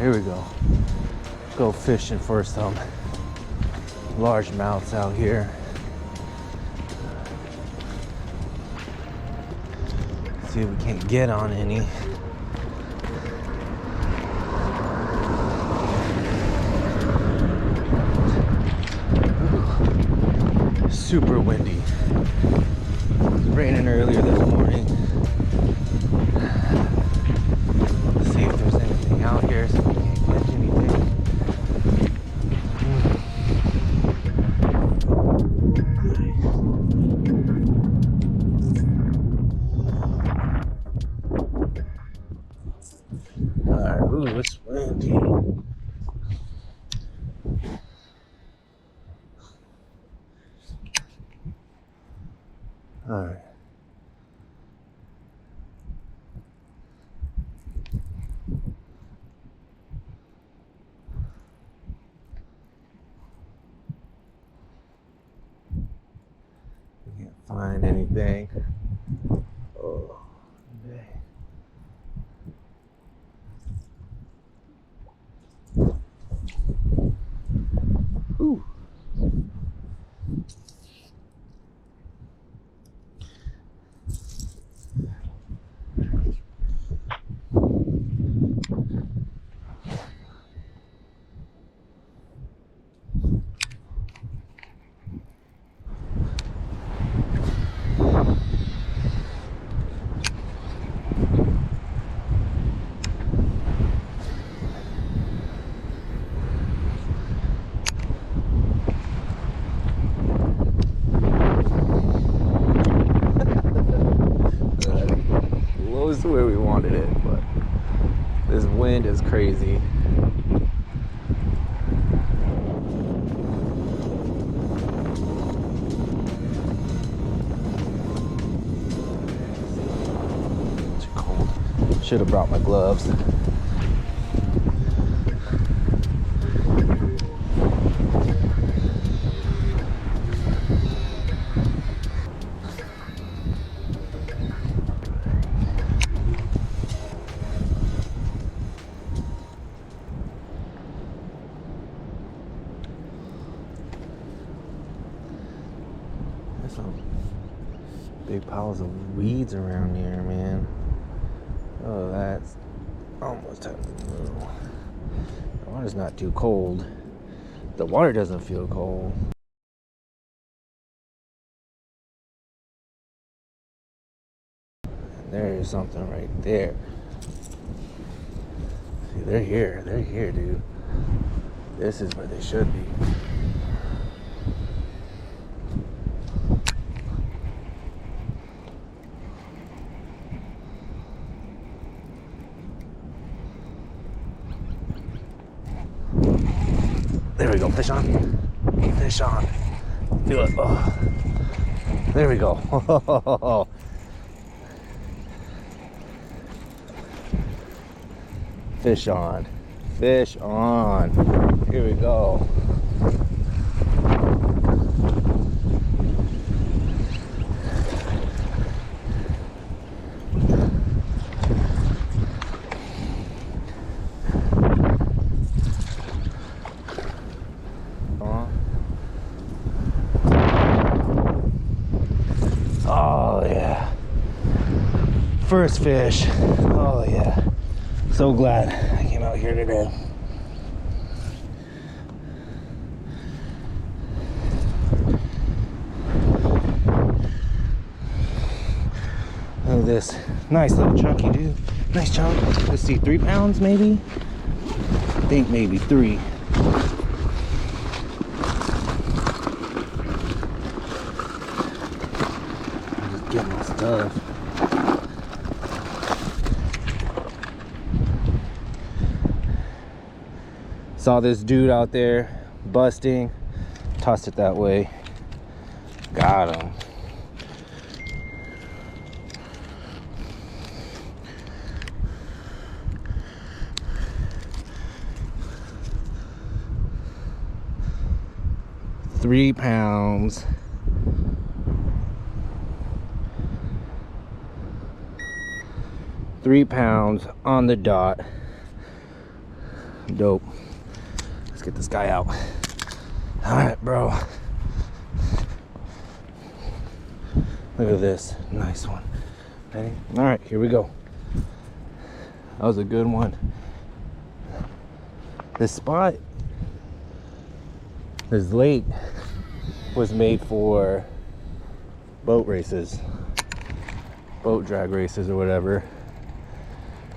here we go. Go fishing for some largemouths out here. See if we can't get on any. Super windy. It was raining earlier this morning. Let's see if there's anything out here so we can't catch anything. Alright, ooh, it's windy. Alright. We can't find anything. Oh, man. Ooh. Close to where we wanted it, but this wind is crazy. Too cold. Should have brought my gloves. There's some big piles of weeds around here, man. Oh, that's almost time to move. The water's not too cold. The water doesn't feel cold. And there's something right there. See, they're here. They're here, dude. This is where they should be. There we go, fish on. Fish on. Feel it. Oh. There we go. Fish on. Fish on. Here we go. Oh yeah. First fish. Oh yeah. So glad I came out here today. Look at this. Nice little chunky, dude. Nice chunk. Let's see, 3 pounds maybe? I think maybe 3. Get my stuff. Saw this dude out there busting, tossed it that way. Got him. £3 pounds. £3 on the dot. Dope. Let's get this guy out. All right, bro. Look at this. Nice one. Ready? All right, here we go. That was a good one. This spot, this lake, was made for boat races, boat drag races or whatever.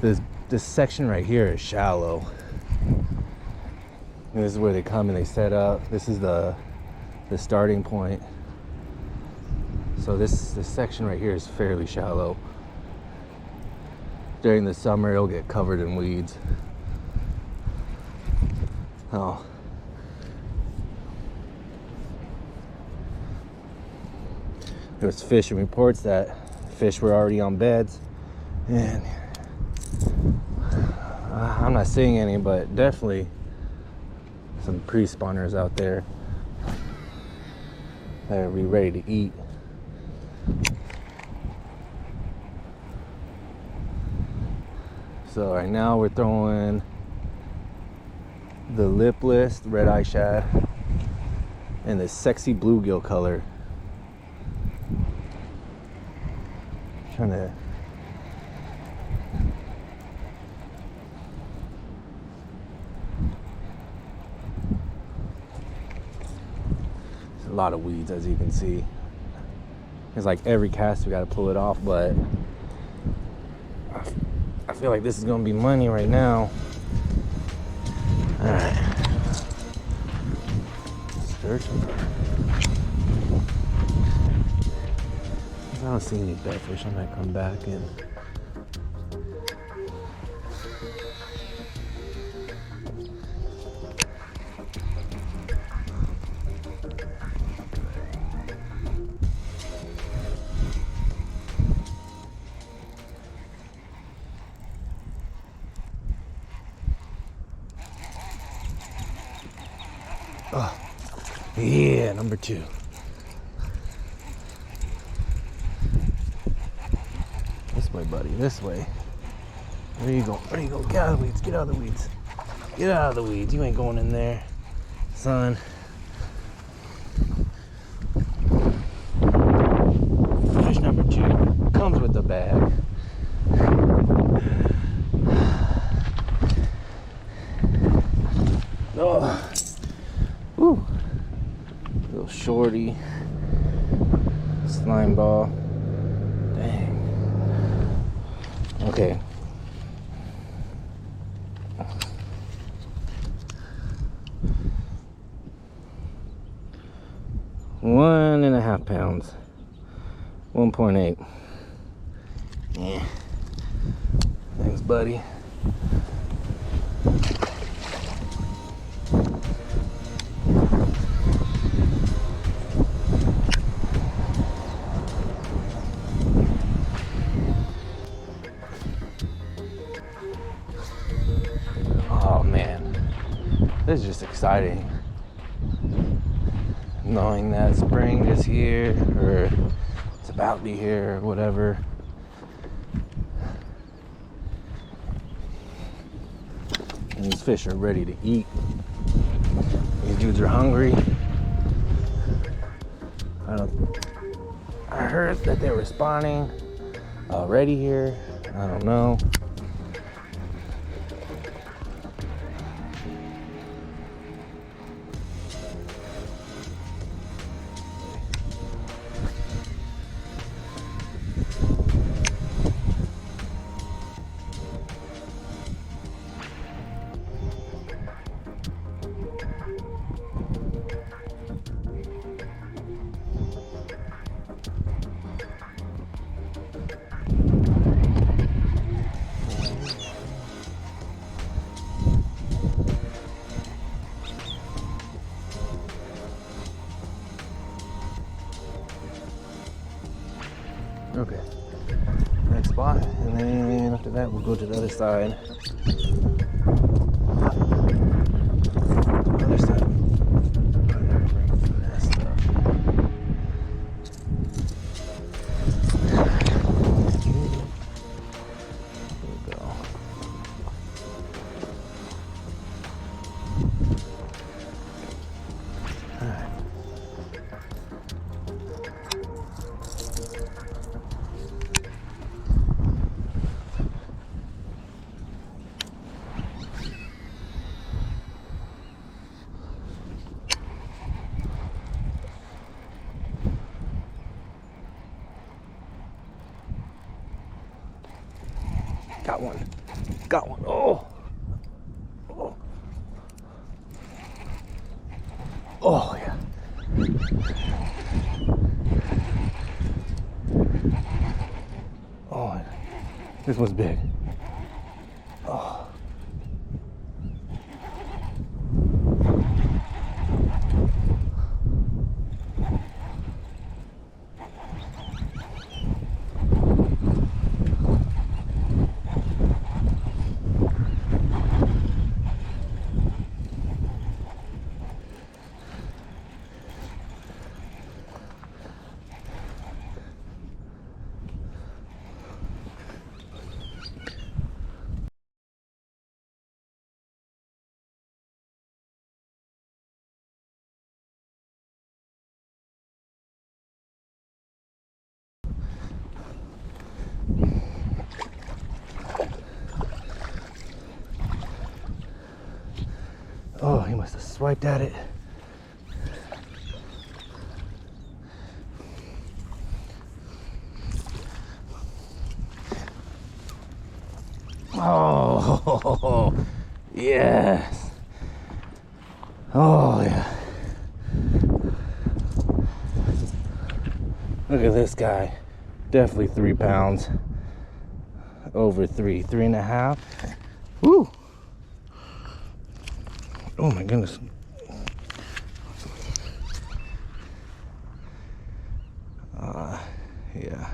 This section right here is shallow. And this is where they come and they set up. This is the starting point. So this section right here is fairly shallow. During the summer, it'll get covered in weeds. Oh. There was fishing reports that fish were already on beds, and I'm not seeing any, but definitely some pre-spawners out there that will be ready to eat. So right now we're throwing the lipless red-eye shad and the sexy bluegill color. Trying to a lot of weeds, as you can see. It's like every cast we got to pull it off, but I feel like this is gonna be money right now. All right, searching. If I don't see any bedfish, I might come back and yeah, number 2. This way, buddy, this way. Where you go? Where you go? Get out of the weeds, get out of the weeds. Get out of the weeds, you ain't going in there, son. Fish number 2 comes with the bag. Oh. Woo. Little shorty. Slime ball. Dang. Okay. One and a half pounds. 1.8. Yeah. Thanks, buddy. Oh man, this is just exciting. Knowing that spring is here, or it's about to be here, or whatever. And these fish are ready to eat. These dudes are hungry. I heard that they were spawning already here. I don't know. Okay, next spot, and then after that we'll go to the other side. The other side. got one. Got one. Oh. Oh. Oh, yeah. Oh, yeah. This one's big. Oh. Oh, he must have swiped at it. Oh, yes. Oh, yeah. Look at this guy. Definitely 3 pounds. Over 3.5. Woo. Oh my goodness. Yeah.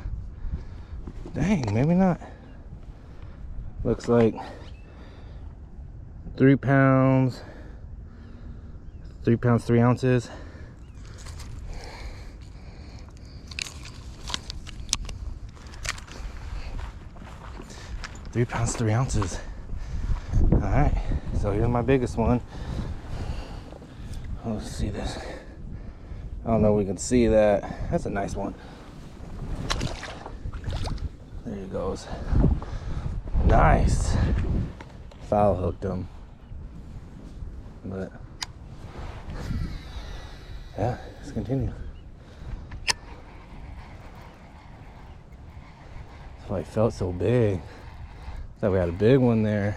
Dang, maybe not. Looks like 3 pounds. 3 pounds, 3 ounces. £3 3 ounces. All right, so here's my biggest one. Let's see this. I don't know if we can see that. That's a nice one. There he goes. Nice. Foul hooked him. But yeah, let's continue. That's why it felt so big. Thought we had a big one there.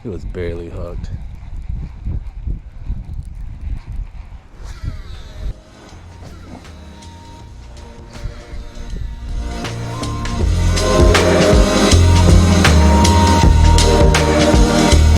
It was barely hooked.